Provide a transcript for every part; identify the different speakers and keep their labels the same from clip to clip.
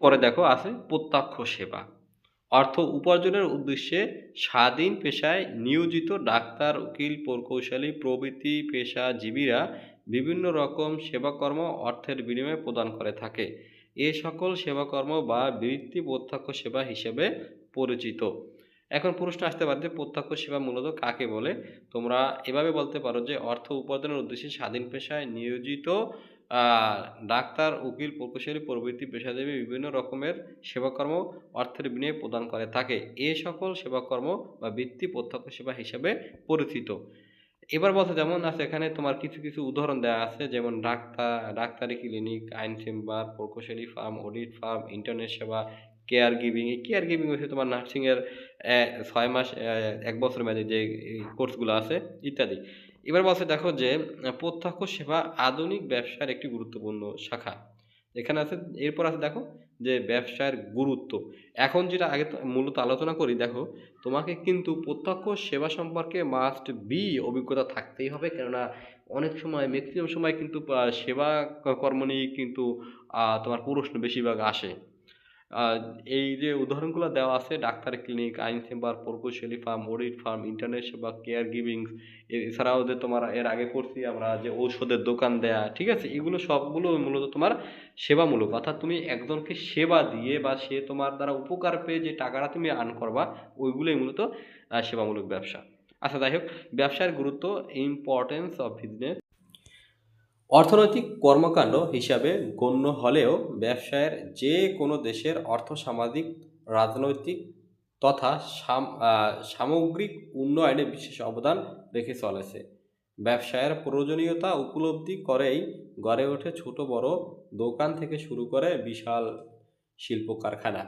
Speaker 1: পরে দেখো আছে প্রত্যক্ষ সেবা। অর্থ উপার্জনের উদ্দেশ্যে স্বাধীন পেশায় নিয়োজিত ডাক্তার, উকিল, প্রকৌশলী প্রভৃতি পেশাজীবীরা বিভিন্ন রকম সেবাকর্ম অর্থের বিনিময়ে প্রদান করে থাকে। এ সকল সেবাকর্ম বা বৃত্তি প্রত্যক্ষ সেবা হিসেবে পরিচিত। এখন প্রশ্ন আসতে পারে যে প্রত্যক্ষ সেবা মূলত কাকে বলে? তোমরা এভাবে বলতে পারো যে অর্থ উপার্জনের উদ্দেশ্যে স্বাধীন পেশায় নিয়োজিত আ ডাক্তার, উকিল, প্রকৌশলী প্রভৃতি পেশাজীবী বিভিন্ন রকমের সেবাকর্ম অর্থের বিনিময়ে প্রদান করে থাকে। এ সকল সেবাকর্ম বা বৃত্তি প্রত্যক্ষ সেবা হিসেবে পরিচিত। এবার বলছে যেমন আছে এখানে তোমার কিছু উদাহরণ দেয়া আছে যেমন ডাক্তারি ক্লিনিক, আইন চেম্বার, প্রকৌশলী ফার্ম, অডিট ফার্ম, ইন্টারনেট সেবা, কেয়ার গিভিং। এই কেয়ার গিভিং হচ্ছে তোমার নার্সিং এর ৬ মাস ১ বছর মেয়াদী যে এই কোর্সগুলো আছে ইত্যাদি। এবার বলছে দেখো যে প্রত্যক্ষ সেবা আধুনিক ব্যবসার একটি গুরুত্বপূর্ণ শাখা। এখানে আছে এরপর আছে দেখো যে ব্যবসার গুরুত্ব। এখন যেটা আগে মূলত আলোচনা করি দেখো, তোমাকে কিন্তু প্রত্যক্ষ সেবা সম্পর্কে মাস্ট বি অভিজ্ঞতা থাকতেই হবে। কেননা অনেক সময় ম্যাক্সিমাম সময় কিন্তু সেবা কর্ম নিয়েই কিন্তু তোমার প্রশ্ন বেশিরভাগ আসে। আ এই যে উদাহরণগুলো দেওয়া আছে ডাক্তারি ক্লিনিক, আইন চেম্বার, প্রকৌশলী ফার্ম, অডিট ফার্ম, ইন্টারনেট সেবা, কেয়ার গিভিংস এছাড়াও যে তোমার এর আগে পড়ছি আমরা যে ঔষধের দোকান দেয়া, ঠিক আছে? এগুলো সবগুলো মূলত তোমার সেবামূলক। অর্থাৎ তুমি একজনকে সেবা দিয়ে বা সে তোমার দ্বারা উপকার পেয়ে যে টাকাটা তুমি আর্ন করবা, ওইগুলোই মূলত সেবামূলক ব্যবসা। আচ্ছা যাই হোক, ব্যবসার গুরুত্ব, ইম্পর্টেন্স অফ বিজনেস অর্থনৈতিক কর্মকাণ্ড হিসাবে গণ্য হলেও ব্যবসায়ের যে কোনো দেশের অর্থ-সামাজিক, রাজনৈতিক তথা সামগ্রিক উন্নয়নে বিশেষ অবদান রেখে চলেছে। ব্যবসায়ের প্রয়োজনীয়তা উপলব্ধি করেই গড়ে ওঠে ছোট বড় দোকান থেকে শুরু করে বিশাল শিল্প কারখানা।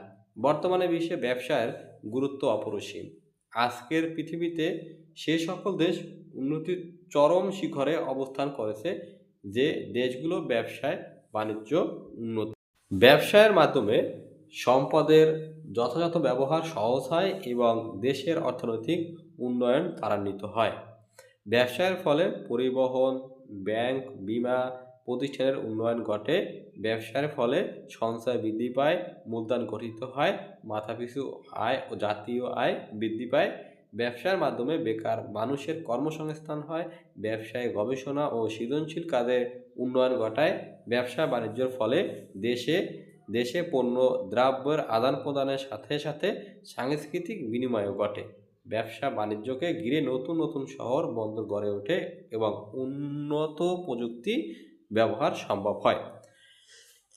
Speaker 1: বর্তমানে বিশ্বে ব্যবসায়ের গুরুত্ব অপরিসীম। আজকের পৃথিবীতে সে সকল দেশ উন্নতির চরম শিখরে অবস্থান করেছে যে দেশগুলো ব্যবসায় বাণিজ্য উন্নত। ব্যবসায়ের মাধ্যমে সম্পদের যথাযথ ব্যবহার সহজ হয় এবং দেশের অর্থনৈতিক উন্নয়ন ত্বরান্বিত হয়। ব্যবসায়ের ফলে পরিবহন, ব্যাংক, বীমা প্রতিষ্ঠানের উন্নয়ন ঘটে। ব্যবসার ফলে সঞ্চয় বৃদ্ধি পায়, মূলধন গঠিত হয়, মাথাপিছু আয় ও জাতীয় আয় বৃদ্ধি পায়। ব্যবসার মাধ্যমে বেকার মানুষের কর্মসংস্থান হয়, ব্যবসায় গবেষণা ও সৃজনশীল কাজের উন্নয়ন ঘটায়। ব্যবসা বাণিজ্যের ফলে দেশে দেশে পণ্য দ্রব্যের আদান প্রদানের সাথে সাথে সাংস্কৃতিক বিনিময়ও ঘটে। ব্যবসা বাণিজ্যকে ঘিরে নতুন নতুন শহর বন্দর গড়ে ওঠে এবং উন্নত প্রযুক্তি ব্যবহার সম্ভব হয়।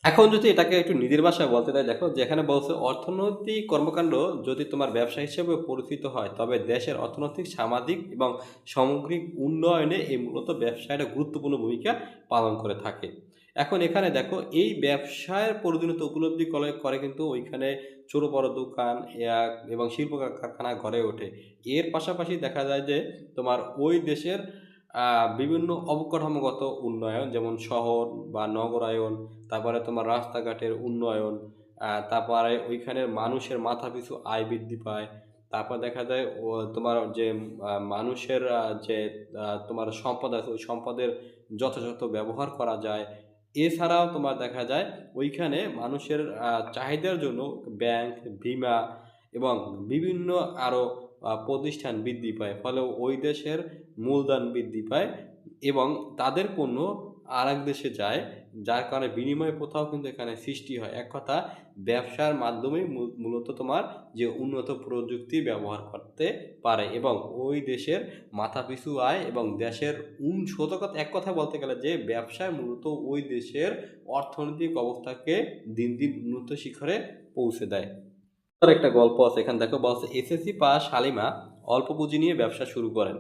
Speaker 1: এখন যদি এটাকে একটু নিজের ভাষায় বলতে চাই দেখো যেখানে বলছে অর্থনৈতিক কর্মকাণ্ড যদি তোমার ব্যবসা হিসেবে পরিচিত হয় তবে দেশের অর্থনৈতিক, সামাজিক এবং সামগ্রিক উন্নয়নে এই মূলত ব্যবসা একটা গুরুত্বপূর্ণ ভূমিকা পালন করে থাকে। এখন এখানে দেখো এই ব্যবসায়ের প্রয়োজনীয়তা উপলব্ধি করে কিন্তু ওইখানে ছোট বড় দোকান এবং শিল্প কারখানা গড়ে ওঠে। এর পাশাপাশি দেখা যায় যে তোমার ওই দেশের বিভিন্ন অবকাঠামোগত উন্নয়ন যেমন শহর বা নগরায়ন, তারপরে তোমার রাস্তাঘাটের উন্নয়ন, তারপরে ওইখানের মানুষের মাথাপিছু আয় বৃদ্ধি পায়। তারপর দেখা যায় তোমার যে মানুষের যে তোমার সম্পদ আছে ওই সম্পদের যথাযথ ব্যবহার করা যায়। এছাড়াও তোমার দেখা যায় ওইখানে মানুষের চাহিদার জন্য ব্যাংক, বীমা এবং বিভিন্ন আরও প্রতিষ্ঠান বৃদ্ধি পায়। ফলে ওই দেশের মূলধন বৃদ্ধি পায় এবং তাদের পণ্য আরেক দেশে যায়, যার কারণে বিনিময় প্রথাও কিন্তু এখানে সৃষ্টি হয়। এক কথা ব্যবসার মাধ্যমেই মূলত তোমার যে উন্নত প্রযুক্তি ব্যবহার করতে পারে এবং ওই দেশের মাথাপিছু আয় এবং দেশের এক কথায় বলতে গেলে যে ব্যবসায় মূলত ওই দেশের অর্থনৈতিক অবস্থাকে দিন দিন উন্নত শিখরে পৌঁছে দেয়। আর একটা গল্প আছে এখানে দেখো বলছে এসএসসি পাস হালিমা অল্প পুঁজি নিয়ে ব্যবসা শুরু করেন।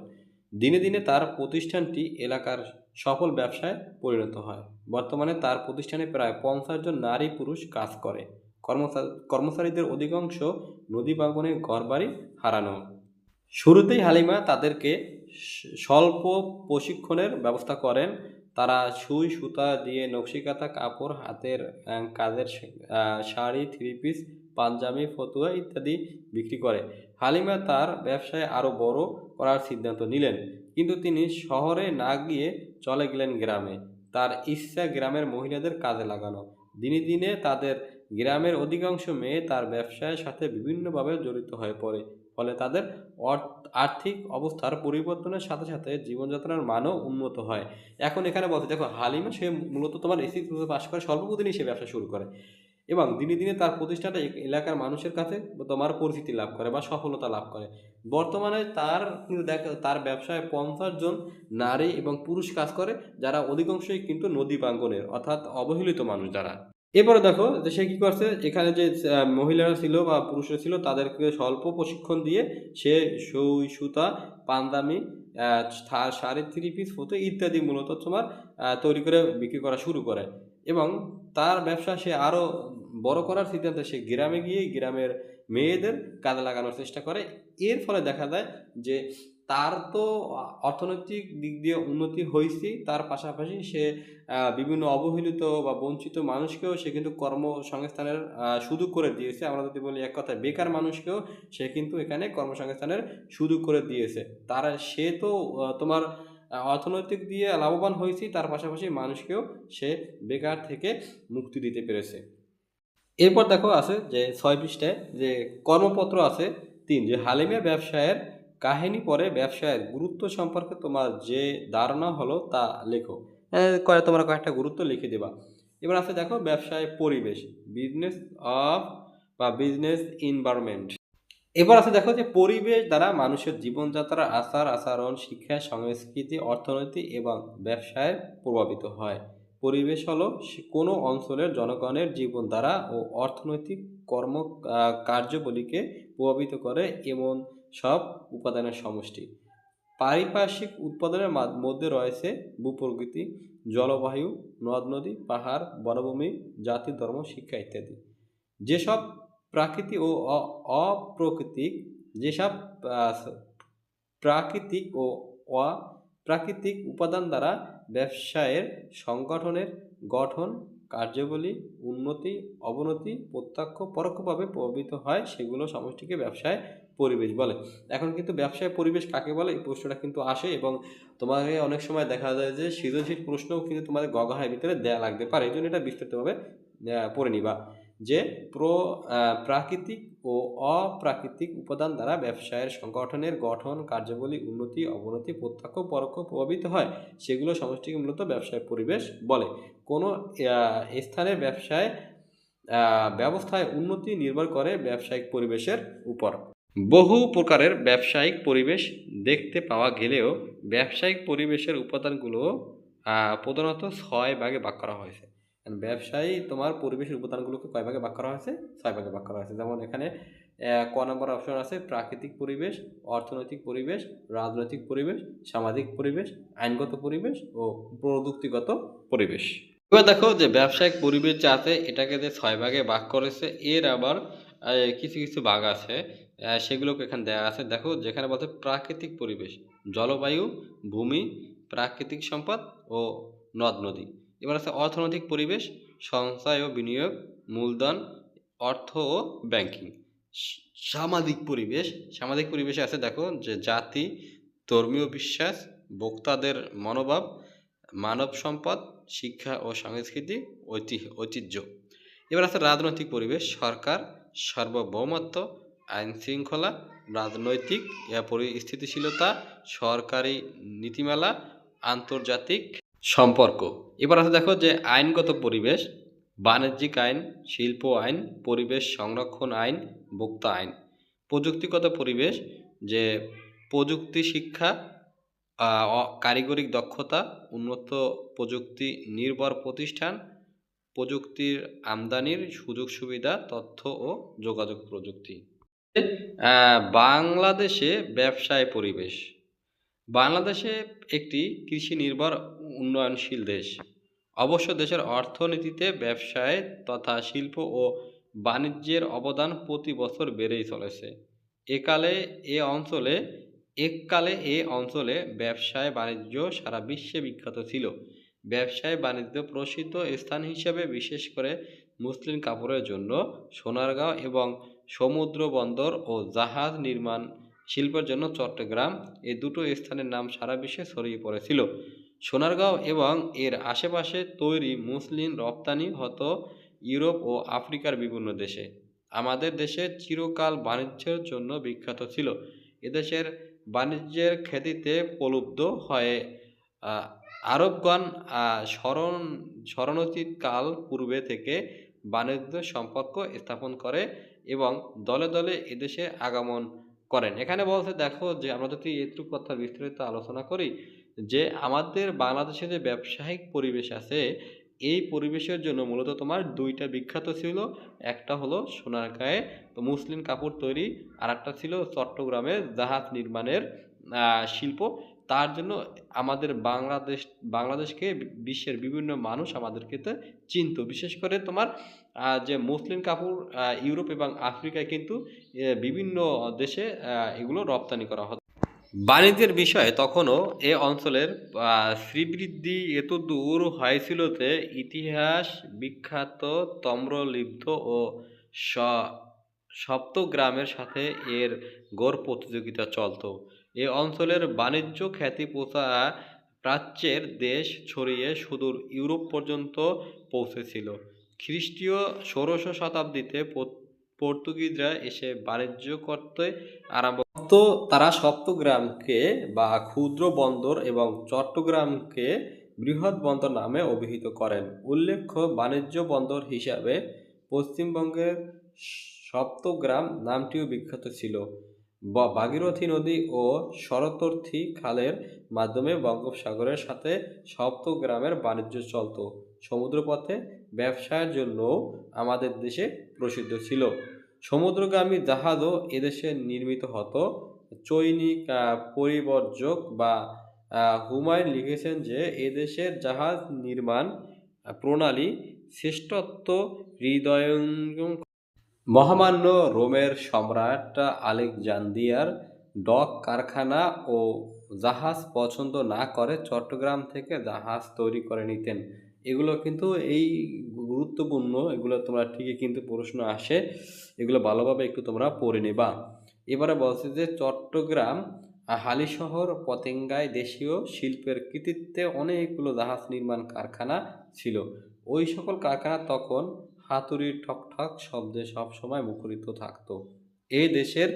Speaker 1: দিনে দিনে তার প্রতিষ্ঠানটি এলাকার সফল ব্যবসায় পরিণত হয়। বর্তমানে তার প্রতিষ্ঠানে প্রায় 50 জন নারী পুরুষ কাজ করে। কর্মচারীদের অধিকাংশ নদী ভাঙনে ঘরবাড়ি হারানো। শুরুতেই হালিমা তাদেরকে স্বল্প প্রশিক্ষণের ব্যবস্থা করেন। তারা সুই সুতা দিয়ে নকশিকাঁথা কাপড়, হাতের কাজের শাড়ি, থ্রি পিস, পাঞ্জাবি, ফতুয়া ইত্যাদি বিক্রি করে। হালিমা তার ব্যবসায় আরও বড় করার সিদ্ধান্ত নিলেন, কিন্তু তিনি শহরে না গিয়ে চলে গেলেন গ্রামে। তার ইচ্ছা গ্রামের মহিলাদের কাজে লাগানো। দিনে দিনে তাদের গ্রামের অধিকাংশ মেয়ে তার ব্যবসায়ের সাথে বিভিন্নভাবে জড়িত হয়ে পড়ে, ফলে তাদের আর্থিক অবস্থার পরিবর্তনের সাথে সাথে জীবনযাত্রার মানও উন্নত হয়। এখন এখানে বলতে দেখো, হালিমা সে মূলত তোমার এসএসসি পাস করে স্বল্পদিনেই সে ব্যবসা শুরু করে এবং দিনে দিনে তার প্রতিষ্ঠানটা এলাকার মানুষের কাছে তোমার পরিচিতি লাভ করে বা সফলতা লাভ করে। বর্তমানে তার কিন্তু তার ব্যবসায় 50 জন নারী এবং পুরুষ কাজ করে, যারা অধিকাংশই কিন্তু নদী প্রাঙ্গনের অর্থাৎ অবহেলিত মানুষ যারা। এরপরে দেখো যে সে কি করছে, এখানে যে মহিলারা ছিল বা পুরুষরা ছিল তাদেরকে স্বল্প প্রশিক্ষণ দিয়ে সে সুই সুতা, পাঞ্জাবি, শাড়ি, থ্রি পিস, ফতো ইত্যাদি মূলত তোমার তৈরি করে বিক্রি করা শুরু করে এবং তার ব্যবসা সে আরও বড় করার সিদ্ধান্তে সে গ্রামে গিয়ে গ্রামের মেয়েদের কাজে লাগানোর চেষ্টা করে। এর ফলে দেখা যায় যে তার তো অর্থনৈতিক দিক দিয়ে উন্নতি হয়েছেই, তার পাশাপাশি সে বিভিন্ন অবহেলিত বা বঞ্চিত মানুষকেও সে কিন্তু কর্মসংস্থানের সুযোগ করে দিয়েছে। আমরা যদি বলি এক কথায় বেকার মানুষকেও সে কিন্তু এখানে কর্মসংস্থানের সুযোগ করে দিয়েছে। সে তো তোমার অর্থনৈতিক দিয়ে লাভবান হয়েছেই, তার পাশাপাশি মানুষকেও সে বেকার থেকে মুক্তি দিতে পেরেছে। এরপর দেখো আছে যে 6 পৃষ্ঠায় যে কর্মপত্র আছে 3, যে হালিমা ব্যবসায়ের কাহিনী পরে ব্যবসায়ের গুরুত্ব সম্পর্কে তোমার যে ধারণা হলো তা লেখো। তোমরা কয়েকটা গুরুত্ব লিখে দেবা। এবার আছে দেখো ব্যবসায় পরিবেশ, বিজনেস অফ বা বিজনেস এনভায়রনমেন্ট। এবার আছে দেখো যে পরিবেশ দ্বারা মানুষের জীবনযাত্রার আচার আচরণ, শিক্ষা, সংস্কৃতি, অর্থনীতি এবং ব্যবসায় প্রভাবিত হয়। পরিবেশ হলো কোনো অঞ্চলের জনগণের জীবনধারা ও অর্থনৈতিক কার্যাবলীকে প্রভাবিত করে এমন সব উপাদানের সমষ্টি। পারিপার্শ্বিক উৎপাদনের মধ্যে রয়েছে ভূপ্রকৃতি, জলবায়ু, নদ-নদী, পাহাড়, বনভূমি, জাতি, ধর্ম, শিক্ষা ইত্যাদি। যেসব প্রাকৃতিক ও অপ্রাকৃতিক যেসব প্রাকৃতিক ও অপ্রাকৃতিক উপাদান দ্বারা ব্যবসায়ের সংগঠনের গঠন, কার্যাবলী, উন্নতি, অবনতি প্রত্যক্ষ পরোক্ষভাবে প্রভাবিত হয়, সেগুলো সমষ্টিকে ব্যবসায় পরিবেশ বলে। এখন কিন্তু ব্যবসায় পরিবেশ কাকে বলে এই প্রশ্নটা কিন্তু আসে এবং তোমাকে অনেক সময় দেখা যায় যে সৃজনশীল প্রশ্নও কিন্তু তোমাদের গগহার ভিতরে দেয়া লাগতে পারে। এই জন্য এটা বিস্তারিতভাবে পড়ে নিবা যে প্রাকৃতিক ও অপ্রাকৃতিক উপাদান দ্বারা ব্যবসায়ের সংগঠনের গঠন, কার্যাবলী, উন্নতি, অবনতি প্রত্যক্ষ পরোক্ষ প্রভাবিত হয়, সেগুলো সমষ্টিকে মূলত ব্যবসায় পরিবেশ বলে। কোনো স্থানের ব্যবস্থায় উন্নতি নির্ভর করে ব্যবসায়িক পরিবেশের উপর। বহু প্রকারের ব্যবসায়িক পরিবেশ দেখতে পাওয়া গেলেও ব্যবসায়িক পরিবেশের উপাদানগুলো প্রধানত 6 ভাগে ভাগ করা হয়েছে। ব্যবসায়ী তোমার পরিবেশের উপাদানগুলোকে কয় ভাগে ভাগ করা হয়েছে? 6 ভাগে ভাগ করা হয়েছে। যেমন এখানে ক নম্বর অপশন আছে প্রাকৃতিক পরিবেশ, অর্থনৈতিক পরিবেশ, রাজনৈতিক পরিবেশ, সামাজিক পরিবেশ, আইনগত পরিবেশ ও প্রযুক্তিগত পরিবেশ। এবার দেখো যে ব্যবসায়িক পরিবেশ যে আছে এটাকে যে 6 ভাগে ভাগ করেছে, এর আবার কিছু কিছু ভাগ আছে, সেগুলোকে এখানে দেওয়া আছে। দেখো যেখানে বলছে প্রাকৃতিক পরিবেশ, জলবায়ু, ভূমি, প্রাকৃতিক সম্পদ ও নদ নদী। এবার আছে অর্থনৈতিক পরিবেশ, সঞ্চয় ও বিনিয়োগ, মূলধন, অর্থ ও ব্যাংকিং। সামাজিক পরিবেশে আছে দেখো যে জাতি, ধর্মীয় বিশ্বাস, ভোক্তাদের মনোভাব, মানব সম্পদ, শিক্ষা ও সংস্কৃতি, ঐতিহ্য। এবার আছে রাজনৈতিক পরিবেশ, সরকার, সার্বভৌমত্ব, আইন শৃঙ্খলা, রাজনৈতিক স্থিতিশীলতা, সরকারি নীতিমালা, আন্তর্জাতিক সম্পর্ক। এবার আছে দেখো যে আইনগত পরিবেশ, বাণিজ্যিক আইন, শিল্প আইন, পরিবেশ সংরক্ষণ আইন, ভোক্তা আইন। প্রযুক্তিগত পরিবেশ, যে প্রযুক্তি শিক্ষা, কারিগরি দক্ষতা, উন্নত প্রযুক্তি নির্ভর প্রতিষ্ঠান, প্রযুক্তির আমদানির সুযোগ সুবিধা, তথ্য ও যোগাযোগ প্রযুক্তি। বাংলাদেশে ব্যবসায় পরিবেশ। বাংলাদেশে একটি কৃষি নির্ভর উন্নয়নশীল দেশ। অবশ্য দেশের অর্থনীতিতে ব্যবসায় তথা শিল্প ও বাণিজ্যের অবদান প্রতি বছর বেড়েই চলেছে। এককালে এ অঞ্চলে ব্যবসায় বাণিজ্য সারা বিশ্বে বিখ্যাত ছিল। ব্যবসায় বাণিজ্য প্রসিদ্ধ স্থান হিসেবে বিশেষ করে মসলিন কাপড়ের জন্য সোনারগাঁও এবং সমুদ্র বন্দর ও জাহাজ নির্মাণ শিল্পের জন্য চট্টগ্রাম, এ দুটো স্থানের নাম সারা বিশ্বে ছড়িয়ে পড়েছিল। সোনারগাঁও এবং এর আশেপাশে তৈরি মসলিন রপ্তানি হতো ইউরোপ ও আফ্রিকার বিভিন্ন দেশে। আমাদের দেশে চিরকাল বাণিজ্যের জন্য বিখ্যাত ছিল। এদেশের বাণিজ্যের খ্যাতিতে প্রলুব্ধ হয়ে আহ, আরবগণ স্মরণোচিতকাল পূর্বে থেকে বাণিজ্য সম্পর্ক স্থাপন করে এবং দলে দলে এদেশে আগমন করেন। এখানে বলছে দেখো যে আমরা যদি একটু কথা বিস্তারিত আলোচনা করি যে আমাদের বাংলাদেশে যে ব্যবসায়িক পরিবেশ আছে, এই পরিবেশের জন্য মূলত তোমার দুইটা বিখ্যাত ছিল। একটা হলো সোনারগাঁয়ে তো মুসলিম কাপড় তৈরি, আর একটা ছিল চট্টগ্রামে জাহাজ নির্মাণের শিল্প। তার জন্য আমাদের বাংলাদেশকে বিশ্বের বিভিন্ন মানুষ আমাদেরকে চিনত। বিশেষ করে তোমার যে মুসলিম কাপড় ইউরোপ এবং আফ্রিকায় কিন্তু বিভিন্ন দেশে এগুলো রপ্তানি করা হতো। বাণিজ্যের বিষয়ে তখনও এ অঞ্চলের শ্রীবৃদ্ধি এতদূর হয়েছিল যে ইতিহাস বিখ্যাত তাম্রলিপ্ত ও স- সপ্তগ্রামের সাথে এর গড় প্রতিযোগিতা চলত। এ অঞ্চলের বাণিজ্য খ্যাতি প্রাচ্যের দেশ ছড়িয়ে সুদূর ইউরোপ পর্যন্ত পৌঁছেছিল। খ্রিস্টীয় ষোড়শ শতাব্দীতে পর্তুগিজরা এসে বাণিজ্য করতে আরম্ভ তো তারা সপ্তগ্রামকে বা ক্ষুদ্র বন্দর এবং চট্টগ্রামকে বৃহৎ বন্দর নামে অভিহিত করেন। উল্লেখ্য বাণিজ্য বন্দর হিসাবে পশ্চিমবঙ্গের সপ্তগ্রাম নামটিও বিখ্যাত ছিল। ভাগীরথী নদী ও শরতর্থী খালের মাধ্যমে বঙ্গোপসাগরের সাথে সপ্তগ্রামের বাণিজ্য চলত। সমুদ্রপথে ব্যবসায়ের জন্যও আমাদের দেশে প্রসিদ্ধ ছিল। সমুদ্রগামী জাহাজও এদেশে নির্মিত হতো। চৈনিক পরিবর্জক বা হুমায়ুন লিখেছেন যে এদেশের জাহাজ নির্মাণ প্রণালী শ্রেষ্ঠত্ব হৃদয়ঙ্গম। মহামান্য রোমের সম্রাট আলেকজান্দ্রিয়ার ডক কারখানা ও জাহাজ পছন্দ না করে চট্টগ্রাম থেকে জাহাজ তৈরি করে নিতেন। এগুলো কিন্তু এই গুরুত্বপূর্ণ, এগুলো তোমরা ঠিকই কিন্তু প্রশ্ন আসে, এগুলো ভালোভাবে একটু তোমরা পড়ে নেবা। এবারে বলছে যে চট্টগ্রাম হালিশহর পতেঙ্গায় দেশীয় শিল্পের কৃতিত্বে অনেকগুলো জাহাজ নির্মাণ কারখানা ছিল। ওই সকল কারখানা তখন হাতুড়ির ঠকঠক শব্দে সবসময় মুখরিত থাকতো। এই দেশের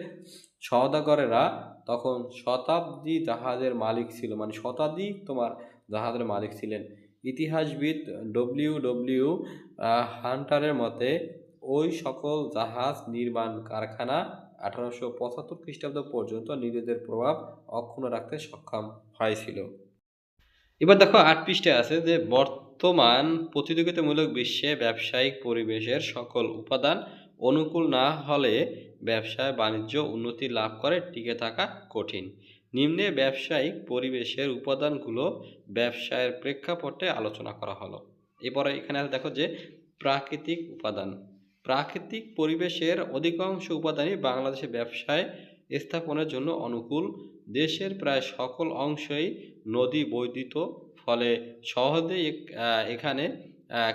Speaker 1: সওদাগরেরা তখন শতাব্দী জাহাজের মালিক ছিল, মানে শতাধিক তোমার জাহাজের মালিক ছিলেন। ইতিহাসবিদ ডব্লিউ হান্টারের মতে ওই সকল জাহাজ নির্মাণ কারখানা 1875 খ্রিস্টাব্দ পর্যন্ত নিজেদের প্রভাব অক্ষুণ্ণ রাখতে সক্ষম হয়েছিল। এবার দেখো 8 পৃষ্ঠায় আছে যে বর্তমান প্রতিযোগিতামূলক বিশ্বে ব্যবসায়িক পরিবেশের সকল উপাদান অনুকূল না হলে ব্যবসায় বাণিজ্য উন্নতি লাভ করে টিকে থাকা কঠিন। নিম্নে ব্যবসায়িক পরিবেশের উপাদানগুলো ব্যবসায়ের প্রেক্ষাপটে আলোচনা করা হলো। এরপরে এখানে দেখো যে প্রাকৃতিক উপাদান। প্রাকৃতিক পরিবেশের অধিকাংশ উপাদানই বাংলাদেশে ব্যবসায় স্থাপনের জন্য অনুকূল। দেশের প্রায় সকল অংশই নদী বৈদ্যুত, ফলে সহজেই এখানে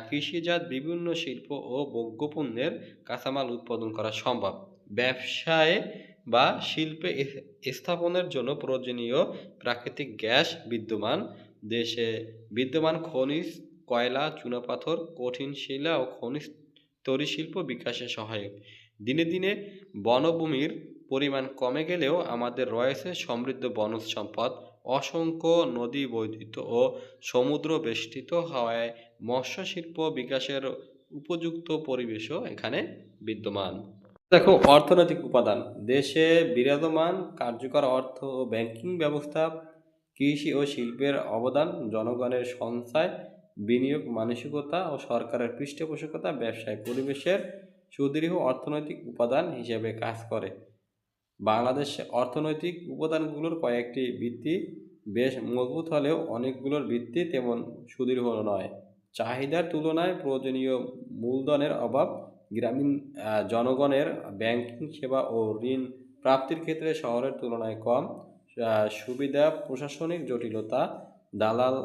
Speaker 1: কৃষিজাত বিভিন্ন শিল্প ও ভোগ্যপণ্যের কাঁচামাল উৎপাদন করা সম্ভব। ব্যবসায় বা শিল্পে স্থাপনের জন্য প্রয়োজনীয় প্রাকৃতিক গ্যাস বিদ্যমান। দেশে বিদ্যমান খনিজ, কয়লা, চুনাপাথর, কঠিন শিলা ও খনিজ তৈরি শিল্প বিকাশে সহায়ক। দিনে দিনে বনভূমির পরিমাণ কমে গেলেও আমাদের রয়েছে সমৃদ্ধ বনজ সম্পদ। অসংখ্য নদী বৈদ্যুত ও সমুদ্র বেষ্টিত হওয়ায় মৎস্য শিল্প বিকাশের উপযুক্ত পরিবেশও এখানে বিদ্যমান। দেখো অর্থনৈতিক উপাদান। দেশে বিরাজমান কার্যকর অর্থ ও ব্যাংকিং ব্যবস্থা, কৃষি ও শিল্পের অবদান, জনগণের সঞ্চয়, বিনিয়োগ মানসিকতা ও সরকারের পৃষ্ঠপোষকতা ব্যবসায় পরিবেশের সুদৃঢ় অর্থনৈতিক উপাদান হিসেবে কাজ করে। বাংলাদেশ অর্থনৈতিক উপাদানগুলোর কয়েকটি ভিত্তি বেশ মজবুত হলেও অনেকগুলোর ভিত্তি তেমন সুদৃঢ় নয়। চাহিদার তুলনায় প্রয়োজনীয় মূলধনের অভাব, গ্রামীণ জনগণের ব্যাংকিং সেবা ও ঋণ প্রাপ্তির ক্ষেত্রে শহরের তুলনায় কম সুবিধা, প্রশাসনিক জটিলতা, দালাল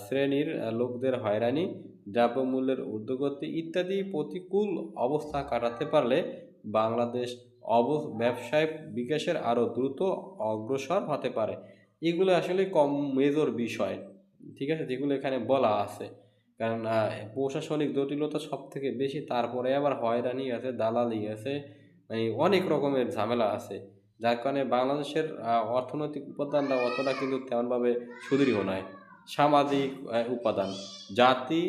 Speaker 1: শ্রেণীর লোকদের হয়রানি, দ্রব্যমূল্যের ঊর্ধ্বগতি ইত্যাদি প্রতিকূল অবস্থা কাটাতে পারলে বাংলাদেশ ব্যবসায় বিকাশের আরও দ্রুত অগ্রসর হতে পারে। এগুলো আসলে কম মেজর বিষয়, ঠিক আছে, যেগুলো এখানে বলা আছে। কারণ প্রশাসনিক জটিলতা সবথেকে বেশি, তারপরে আবার হয়রানি আছে, দালালি আছে, মানে অনেক রকমের ঝামেলা আছে। যার কারণে বাংলাদেশের অর্থনৈতিক উপাদানটা অতটা কিন্তু তেমনভাবে সুদৃঢ় নয়। সামাজিক উপাদান, জাতি,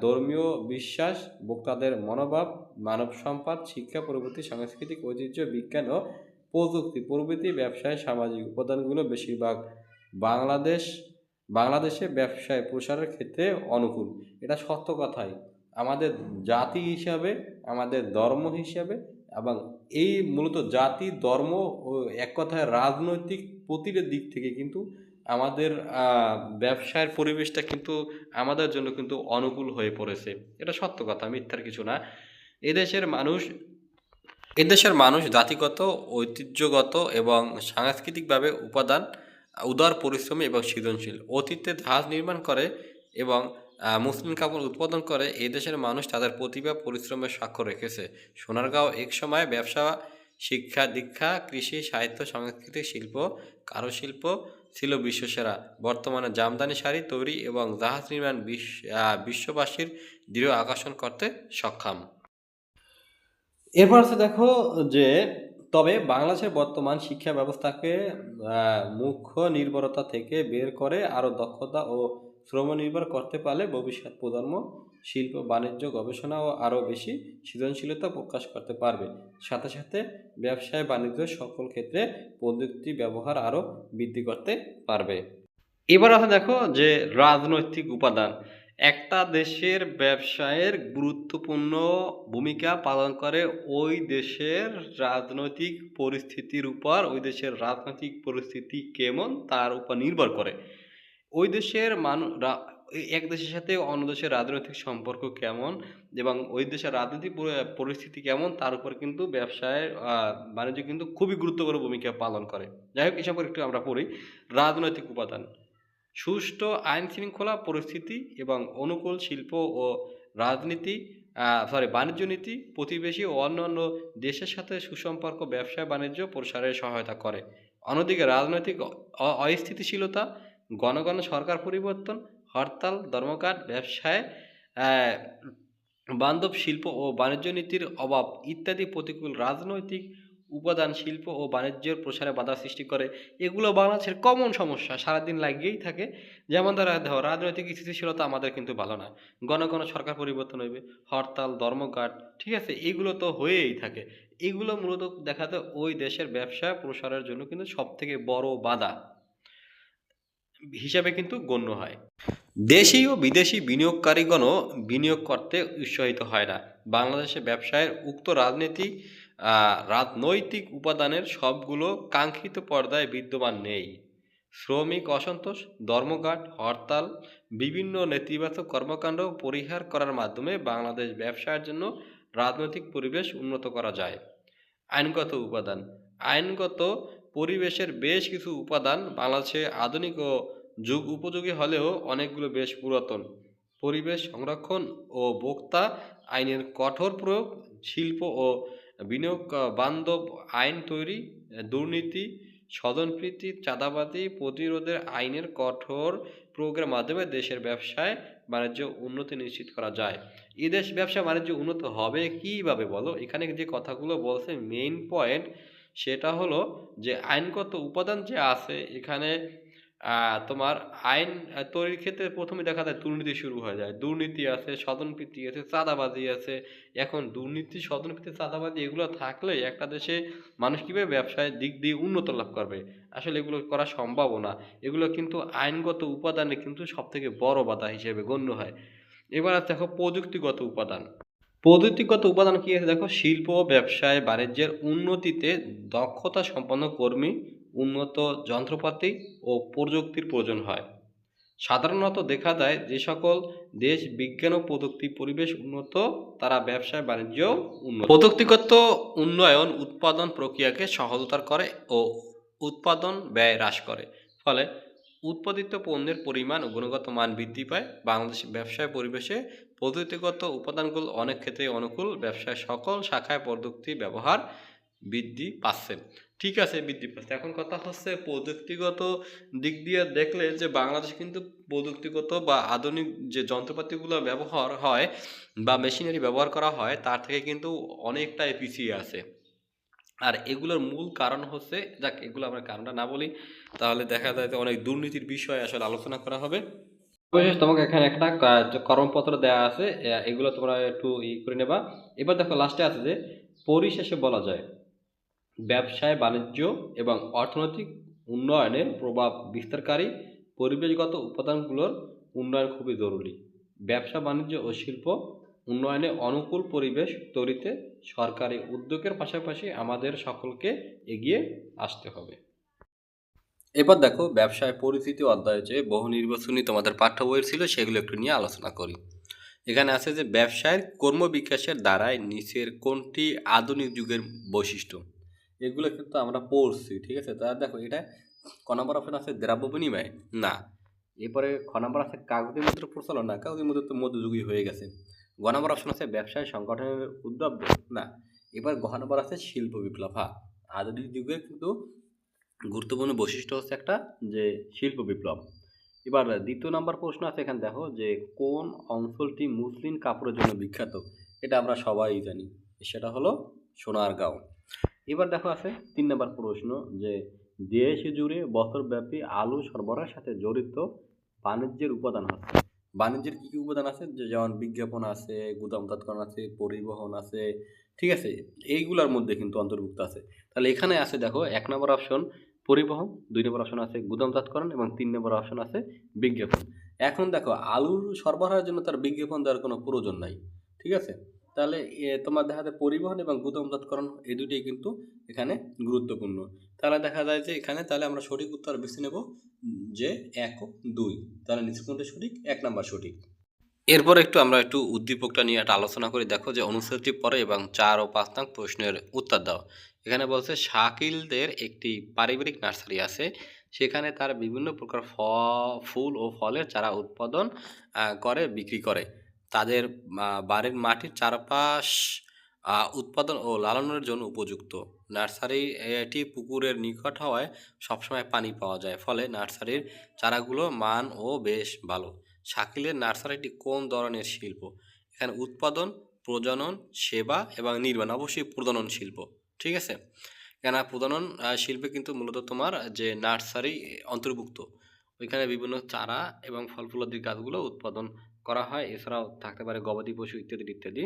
Speaker 1: ধর্মীয় বিশ্বাস, ভোক্তাদের মনোভাব, মানব সম্পদ, শিক্ষা, প্রভৃতি, সাংস্কৃতিক ঐতিহ্য, বিজ্ঞান ও প্রযুক্তি প্রভৃতি ব্যবসায় সামাজিক উপাদানগুলো বেশিরভাগ বাংলাদেশ বাংলাদেশে ব্যবসায় প্রসারের ক্ষেত্রে অনুকূল। এটা সত্য কথাই। আমাদের জাতি হিসাবে, আমাদের ধর্ম হিসাবে, এবং এই মূলত জাতি, ধর্ম ও এক কথায় রাজনৈতিক প্রতিটা দিক থেকে কিন্তু আমাদের ব্যবসায়ের পরিবেশটা কিন্তু আমাদের জন্য কিন্তু অনুকূল হয়ে পড়েছে। এটা সত্য কথা, মিথ্যার কিছু না। এদেশের মানুষ এদেশের মানুষ জাতিগত, ঐতিহ্যগত এবং সাংস্কৃতিকভাবে উদার, পরিশ্রমী এবং সৃজনশীল। অতীতে জাহাজ নির্মাণ করে এবং মসলিন কাপড় উৎপাদন করে এই দেশের মানুষ তাদের প্রতিভা, পরিশ্রমের স্বাক্ষর রেখেছে। সোনারগাঁও একসময় ব্যবসা, শিক্ষা, দীক্ষা, কৃষি, সাহিত্য, সংস্কৃতি, শিল্প, কারুশিল্প ছিল বিশ্বসেরা। বর্তমানে জামদানি শাড়ি তৈরি এবং জাহাজ নির্মাণ বিশ্ববাসীর দৃঢ় আকর্ষণ করতে সক্ষম। এরপর আছে দেখো যে, তবে বাংলাদেশের বর্তমান শিক্ষা ব্যবস্থাকে মুখ্য নির্ভরতা থেকে বের করে আরও দক্ষতা ও শ্রম নির্ভর করতে পারলে ভবিষ্যৎ প্রজন্ম শিল্প, বাণিজ্য, গবেষণা ও আরও বেশি সৃজনশীলতা প্রকাশ করতে পারবে। সাথে সাথে ব্যবসায় বাণিজ্য সকল ক্ষেত্রে প্রযুক্তি ব্যবহার আরও বৃদ্ধি করতে পারবে। এবার আছে দেখো যে রাজনৈতিক উপাদান। একটা দেশের ব্যবসায়ের গুরুত্বপূর্ণ ভূমিকা পালন করে ওই দেশের রাজনৈতিক পরিস্থিতির উপর। ওই দেশের রাজনৈতিক পরিস্থিতি কেমন তার উপর নির্ভর করে। ওই দেশের এক দেশের সাথে অন্য দেশের রাজনৈতিক সম্পর্ক কেমন এবং ওই দেশের রাজনৈতিক পরিস্থিতি কেমন তার উপর কিন্তু ব্যবসায়ের বাণিজ্য কিন্তু খুবই গুরুত্বপূর্ণ ভূমিকা পালন করে। যাই হোক, এসব একটু আমরা পড়ি। রাজনৈতিক উপাদান: সুষ্ঠু আইন শৃঙ্খলা পরিস্থিতি এবং অনুকূল শিল্প ও রাজনীতি বাণিজ্য নীতি প্রতিবেশী ও অন্যান্য দেশের সাথে সুসম্পর্ক ব্যবসা বাণিজ্য প্রসারে সহায়তা করে। অন্যদিকে রাজনৈতিক অস্থিতিশীলতা, ঘন ঘন সরকার পরিবর্তন, হরতাল, ধর্মঘট, ব্যবসায় বান্ধব শিল্প ও বাণিজ্য নীতির অভাব ইত্যাদি প্রতিকূল রাজনৈতিক উপাদান শিল্প ও বাণিজ্যের প্রসারে বাধা সৃষ্টি করে। এগুলো বাংলাদেশের কমন সমস্যা, সারাদিন লাগিয়েই থাকে। যেমন ধরো রাজনৈতিক স্থিতিশীলতা আমাদের কিন্তু ভালো না, ঘন ঘন সরকার পরিবর্তন হইবে, হরতাল, ধর্মঘট, ঠিক আছে, এগুলো তো হয়েই থাকে। এগুলো মূলত দেখাতে ওই দেশের ব্যবসা প্রসারের জন্য কিন্তু সব থেকে বড় বাধা হিসাবে কিন্তু গণ্য হয়। দেশি ও বিদেশি বিনিয়োগকারীগণও বিনিয়োগ করতে উৎসাহিত হয় না। বাংলাদেশে ব্যবসায়ের উক্ত রাজনৈতিক উপাদানের সবগুলো কাঙ্ক্ষিত পর্যায়ে বিদ্যমান নেই। শ্রমিক অসন্তোষ, ধর্মঘট, হরতাল, বিভিন্ন নেতিবাচক কর্মকাণ্ড পরিহার করার মাধ্যমে বাংলাদেশ ব্যবসায়ের জন্য রাজনৈতিক পরিবেশ উন্নত করা যায়। আইনগত উপাদান: আইনগত পরিবেশের বেশ কিছু উপাদান বাংলাদেশে আধুনিক ও যুগ উপযোগী হলেও অনেকগুলো বেশ পুরাতন। পরিবেশ সংরক্ষণ ও ভোক্তা আইনের কঠোর প্রয়োগ, শিল্প ও বিনিয়োগ বান্ধব আইন তৈরি, দুর্নীতি, স্বজনপ্রীতি, চাঁদাবাজি প্রতিরোধের আইনের কঠোর প্রয়োগের মাধ্যমে দেশের ব্যবসায় বাণিজ্য উন্নতি নিশ্চিত করা যায়। এদেশ ব্যবসা বাণিজ্য উন্নত হবে কীভাবে বলো? এখানে যে কথাগুলো বলছে মেইন পয়েন্ট সেটা হলো যে আইনগত উপাদান যে আছে এখানে তোমার আইন তৈরির ক্ষেত্রে প্রথমে দেখা যায় দুর্নীতি শুরু হয়ে যায়। দুর্নীতি আছে, স্বজনপ্রীতি আছে, চাঁদাবাজি আছে। এখন দুর্নীতি, স্বজনপ্রীতি, চাঁদাবাজি এগুলো থাকলে একটা দেশে মানুষ কীভাবে ব্যবসায় দিক দিয়ে উন্নত লাভ করবে? আসলে এগুলো করা সম্ভবও না। এগুলো কিন্তু আইনগত উপাদানে কিন্তু সবথেকে বড় বাধা হিসেবে গণ্য হয়। এবার দেখো প্রযুক্তিগত উপাদান। প্রযুক্তিগত উপাদান কি আছে দেখো? শিল্প, ব্যবসায় বাণিজ্যের উন্নতিতে দক্ষতা সম্পন্ন কর্মী, উন্নত যন্ত্রপাতি ও প্রযুক্তির প্রয়োজন হয়। সাধারণত দেখা যায় যে সকল দেশ বিজ্ঞান ও প্রযুক্তি পরিবেশ উন্নত তারা ব্যবসায় বাণিজ্য উন্নত। প্রযুক্তিগত উন্নয়ন উৎপাদন প্রক্রিয়াকে সহজতর করে ও উৎপাদন ব্যয় হ্রাস করে। ফলে উৎপাদিত পণ্যের পরিমাণ ও গুণগত মান বৃদ্ধি পায়। বাংলাদেশের ব্যবসায় পরিবেশে প্রযুক্তিগত উপাদানগুলো অনেক ক্ষেত্রে অনুকূল। ব্যবসায় সকল শাখায় প্রযুক্তি ব্যবহার বৃদ্ধি পাচ্ছে। ঠিক আছে, বৃদ্ধি পাচ্ছে। এখন কথা হচ্ছে প্রযুক্তিগত দিক দিয়ে দেখলে যে বাংলাদেশে কিন্তু প্রযুক্তিগত বা আধুনিক যে যন্ত্রপাতিগুলো ব্যবহার হয় বা মেশিনারি ব্যবহার করা হয় তার থেকে কিন্তু অনেকটাই পিছিয়ে আছে। আর এগুলোর মূল কারণ হচ্ছে, যাক এগুলো আমরা কারণটা না বলি তাহলে দেখা যায় যে অনেক দুর্নীতির বিষয় আসলে আলোচনা করা হবে। সর্বশেষ তোমাকে এখানে একটা কর্মপত্র দেয়া আছে, এগুলো তোমরা একটু করে নেবা। এবার দেখো লাস্টে আছে যে পরিশেষে বলা যায় ব্যবসায় বাণিজ্য এবং অর্থনৈতিক উন্নয়নের প্রভাব বিস্তারকারী পরিবেশগত উপাদানগুলোর উন্নয়ন খুবই জরুরি। ব্যবসা বাণিজ্য ও শিল্প উন্নয়নে অনুকূল পরিবেশ তৈরিতে সরকারি উদ্যোগের পাশাপাশি আমাদের সকলকে এগিয়ে আসতে হবে। এবার দেখো ব্যবসায় পরিচিতি অধ্যায়ে যে বহু নির্বাচনী তোমাদের পাঠ্য বইয়ের ছিল সেগুলো একটু নিয়ে আলোচনা করি। এখানে আছে যে ব্যবসায়ের কর্মবিকাশের দ্বারাই নিচের কোনটি আধুনিক যুগের বৈশিষ্ট্য, এগুলো কিন্তু আমরা পড়ছি, ঠিক আছে। তাহলে দেখো এটা ক নম্বর অপশন আছে দ্রব্য বিনিময়, না। এরপরে খ নম্বর আছে কাগজী মুদ্রা প্রচলন, না, কাগজী মুদ্রা তো মধ্যযুগীয় হয়ে গেছে। গ নম্বর অপশন আছে ব্যবসায় সংগঠনের উদ্যোগ, না। এবার ঘ নম্বর আছে শিল্প বিপ্লব, হ্যাঁ। আধুনিক যুগের কিন্তু গুরুত্বপূর্ণ বৈশিষ্ট্য হচ্ছে একটা যে শিল্প বিপ্লব। এবার দ্বিতীয় নাম্বার প্রশ্ন আছে, এখানে দেখো যে কোন অঞ্চলটি মুসলিম কাপড়ের জন্য বিখ্যাত, এটা আমরা সবাই জানি, সেটা হলো সোনারগাঁও। এবার দেখো আছে ৩ নাম্বার প্রশ্ন যে দেশ জুড়ে বছরব্যাপী আলু সরবরাহের সাথে জড়িত বাণিজ্যের উপাদান হচ্ছে। বাণিজ্যের কি কি উপাদান আছে, যে যেমন বিজ্ঞাপন আছে, গুদামজাতকরণ আছে, পরিবহন আছে, ঠিক আছে। এইগুলোর মধ্যে কিন্তু অন্তর্ভুক্ত আছে। তাহলে এখানে আছে দেখো ১ নম্বর অপশন পরিবহন, ২ নম্বর অপশন আছে গুদামজাতকরণ এবং ৩ নম্বর অপশন আছে বিজ্ঞাপন। এখন দেখো আলুর সরবরাহের জন্য তার বিজ্ঞাপন দেওয়ার কোনো প্রয়োজন নাই, ঠিক আছে। তাহলে তোমার দেখা যায় পরিবহন এবং গুদামজাতকরণ এই দুটোই কিন্তু এখানে গুরুত্বপূর্ণ। তাহলে দেখা যায় যে এখানে তাহলে আমরা সঠিক উত্তর বেছে নেব যে ১ ও ২। তাহলে নিচে কোনটা সঠিক? ১ নাম্বার সঠিক। এরপর আমরা একটু উদ্দীপকটা নিয়ে একটা আলোচনা করি। দেখো যে অনুচ্ছেদটি পড়ে এবং ৪ ও ৫ নং প্রশ্নের উত্তর দাও। এখানে বলছে শাকিলদের একটি পারিবারিক নার্সারি আছে। সেখানে তার বিভিন্ন প্রকার ফুল ও ফলের চারা উৎপাদন করে বিক্রি করে। তাদের বাড়ির মাটির চারপাশ উৎপাদন ও লালনের জন্য উপযুক্ত। নার্সারি এটি পুকুরের নিকট হওয়ায় সবসময় পানি পাওয়া যায়, ফলে নার্সারির চারাগুলো মান ও বেশ ভালো। শাকিলের নার্সারিটি কোন ধরনের শিল্প? এখানে উৎপাদন, প্রজনন, সেবা এবং নির্মাণ, অবশ্যই প্রজনন শিল্প, ঠিক আছে। কেন প্রজনন শিল্পে কিন্তু মূলত তোমার যে নার্সারি অন্তর্ভুক্ত, ওইখানে বিভিন্ন চারা এবং ফল ফুলাদি গাছগুলো উৎপাদন করা হয়। এছাড়াও থাকতে পারে গবাদি পশু ইত্যাদি ইত্যাদি।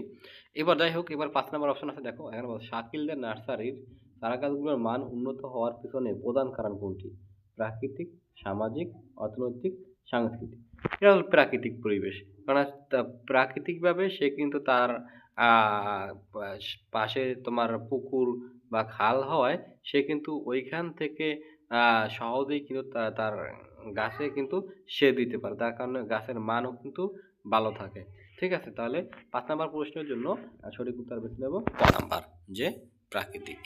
Speaker 1: এবার যাই হোক, এবার ৫ নম্বর অপশন আছে দেখো, এখানে বলছে শাকিলদের নার্সারির চারা গাছগুলোর মান উন্নত হওয়ার পিছনে প্রধান কারণ কোনটি? প্রাকৃতিক, সামাজিক, অর্থনৈতিক, সাংস্কৃতিক। এটা হলো প্রাকৃতিক পরিবেশ। কারণ প্রাকৃতিকভাবে সে কিন্তু তার পাশে তোমার পুকুর বা খাল হওয়ায় সে কিন্তু ওইখান থেকে সহজেই কিন্তু তার গাছে কিন্তু সেচ দিতে পারে। তার কারণে গাছের মানও কিন্তু ভালো থাকে। ঠিক আছে? তাহলে ৫ নাম্বার প্রশ্নের জন্য সঠিক উত্তর বেছে নেব ক নাম্বার, যে প্রাকৃতিক।